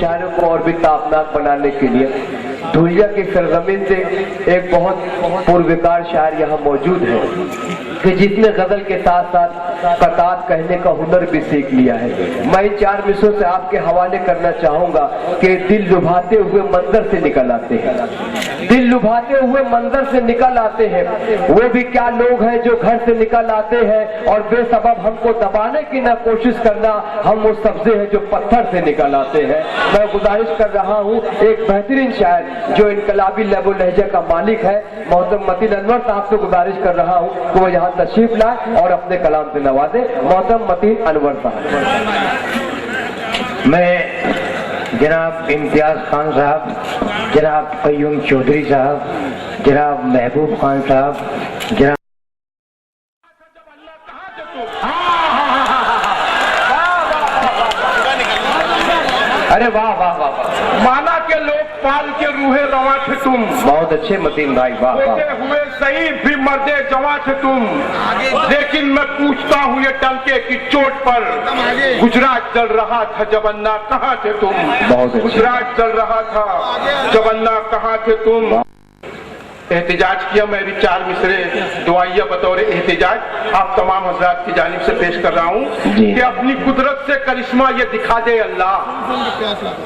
شاعروں کو اور بھی تابناک بنانے کے لیے دھولیا کی سرزمین سے ایک بہت پروکار شاعر یہاں موجود ہے کہ جس نے غزل کے ساتھ ساتھ قطعات کہنے کا ہنر بھی سیکھ لیا ہے. میں ان 4 مصروں سے آپ کے حوالے کرنا چاہوں گا کہ دل لبھاتے ہوئے منظر سے نکل آتے ہیں, دل لبھاتے ہوئے منظر سے نکل آتے ہیں. وہ بھی کیا لوگ ہیں جو گھر سے نکل آتے ہیں اور بے سبب ہم کو دبانے کی نہ کوشش کرنا, ہم وہ سبزے ہیں جو پتھر سے نکل آتے ہیں. میں گزارش کر رہا ہوں ایک بہترین شاعر جو انقلابی لب و لہجے کا مالک ہے محترم متین انور صاحب سے گزارش کر رہا ہوں کہ وہ یہاں تشریف لائے اور اپنے کلام سے نوازے. محترم متین انور صاحب. میں جناب امتیاز خان صاحب, جناب قیوم چودھری صاحب, جناب محبوب خان صاحب, جناب ارے واہ واہ واہ واہ, مانا کے لوگ پال کے روحے رواں تھے تم. بہت اچھے متین بھائی, واہ واہ. ہوتے ہوئے ضعیف بھی مردے جواں تھے تم, لیکن میں پوچھتا ہوں یہ ٹنکے کی چوٹ پر گجرات چل رہا تھا جب انا کہاں تھے تم. گجرات چل رہا تھا جب انا کہاں تھے تم. احتجاج کیا, میں بھی 4 مصرے دعائیہ بطور احتجاج آپ تمام حضرات کی جانب سے پیش کر رہا ہوں کہ اپنی قدرت سے کرشمہ یہ دکھا دے اللہ,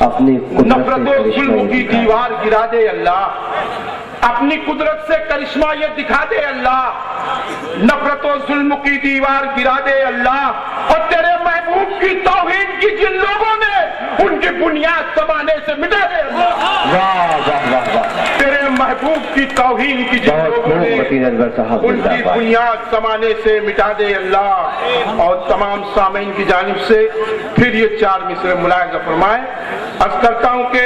اپنی نفرت و ظلم کی دیوار گرا دے اللہ, اپنی قدرت سے کرشمہ یہ دکھا دے اللہ, نفرت و ظلم کی دیوار گرا دے اللہ. اور تیرے محبوب کی توہین کی جن لوگوں نے ان کی بنیاد زمانے سے مٹا دے اللہ. تیرے محبوب کی توہین کی جن لوگوں نے ان کی بنیاد زمانے سے مٹا دے اللہ. اور تمام سامعین کی جانب سے پھر یہ 4 مصرے ملاحظہ فرمائے. عرض کرتا ہوں کہ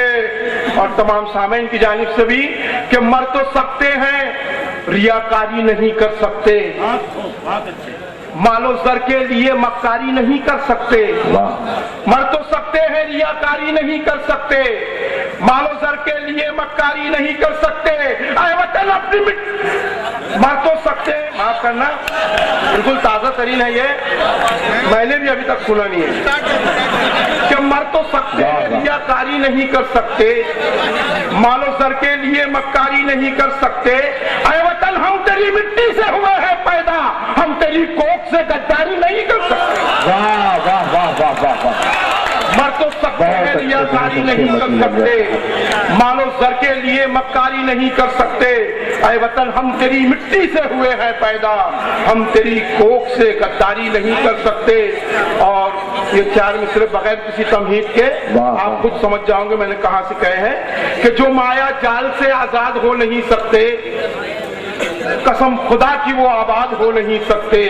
اور تمام سامعین کی جانب سے بھی کہ مر تو سکتے ہیں ریاکاری نہیں کر سکتے, مال و زر کے لیے مکاری نہیں کر سکتے. مر تو سکتے ہیں ریاکاری نہیں کر سکتے, مال و زر کے لیے مکاری نہیں کر سکتے. اے وطن اپنی مر تو سکتے, معاف کرنا بالکل تازہ ترین ہے یہ, میں نے بھی ابھی تک سنا نہیں ہے کہ مر تو سکتے ہیں ریاکاری نہیں کر سکتے, مال و زر کے لیے مکاری نہیں کر سکتے. اے وطن ہم تیری مٹی سے ہوئے ہیں پیدا, ہم تیری کوکھ سے غداری نہیں کر سکتے. واہ واہ واہ واہ واہ واہ. مر تو سکتے ہیں ریاکاری نہیں کر سکتے, مال و زر کے لیے مکاری نہیں کر سکتے. اے وطن ہم تیری مٹی سے ہوئے ہیں پیدا, ہم تیری کوکھ سے غداری نہیں کر سکتے. اور یہ 4 مصرے بغیر کسی تمہید کے آپ خود سمجھ جاؤں گے میں نے کہاں سے کہے ہیں کہ جو مایا جال سے آزاد ہو نہیں سکتے, قسم خدا کی وہ آباد ہو نہیں سکتے.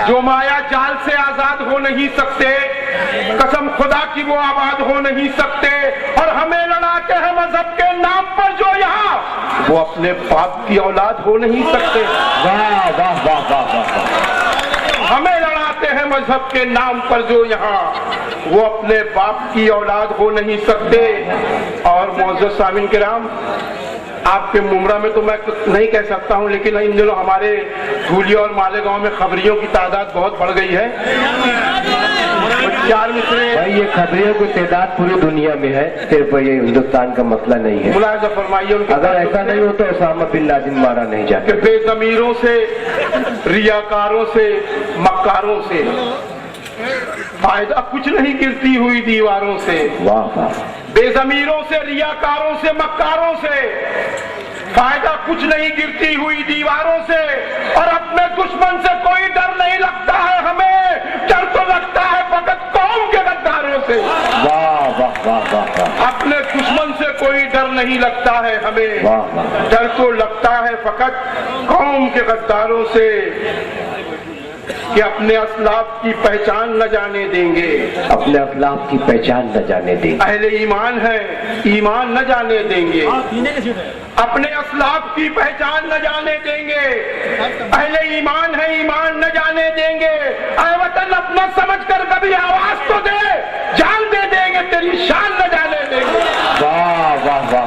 جو مایا جال سے آزاد ہو نہیں سکتے, قسم خدا کی وہ آباد ہو نہیں سکتے. اور ہمیں لڑاتے ہیں مذہب کے نام پر جو یہاں, وہ اپنے باپ کی اولاد ہو نہیں سکتے. واہ واہ واہ واہ واہ. ہمیں لڑاتے ہیں مذہب کے نام پر جو یہاں, وہ اپنے باپ کی اولاد ہو نہیں سکتے. اور معزز سامعین کرام, آپ کے ممرہ میں تو میں نہیں کہہ سکتا ہوں, لیکن ان دنوں ہمارے دھولیا اور مالیگاؤں میں خبریوں کی تعداد بہت بڑھ گئی ہے. 4 مصرے بھائی یہ خبریوں کی تعداد پوری دنیا میں ہے, صرف یہ ہندوستان کا مسئلہ نہیں ہے. ملاحظہ فرمائیے ان کے, اگر ایسا نہیں ہو تو اسامہ بن لادن مارا نہیں جاتا. کہ بے ضمیروں سے, ریاکاروں سے, مکاروں سے فائدہ کچھ نہیں گرتی ہوئی دیواروں سے. واہ واہ. بے ضمیروں سے, ریاکاروں سے, مکاروں سے فائدہ کچھ نہیں گرتی ہوئی دیواروں سے. اور اپنے دشمن سے کوئی ڈر نہیں لگتا ہے ہمیں, ڈر تو لگتا ہے فقط قوم کے غداروں سے. واہ واہ واہ واہ. اپنے دشمن سے کوئی ڈر نہیں لگتا ہے ہمیں, ڈر تو لگتا ہے فقط قوم کے غداروں سے. کہ اپنے اسلاف کی پہچان نہ جانے دیں گے, اپنے اسلاف کی پہچان نہ جانے دیں گے. اہل ایمان ہے ایمان نہ جانے دیں گے, اپنے اسلاف کی پہچان نہ جانے دیں گے. اہل ایمان ہے ایمان نہ جانے دیں گے. اے وطن اپنا سمجھ کر کبھی آواز تو دے, جان دے دیں گے تیری شان نہ جانے دیں گے. واہ واہ واہ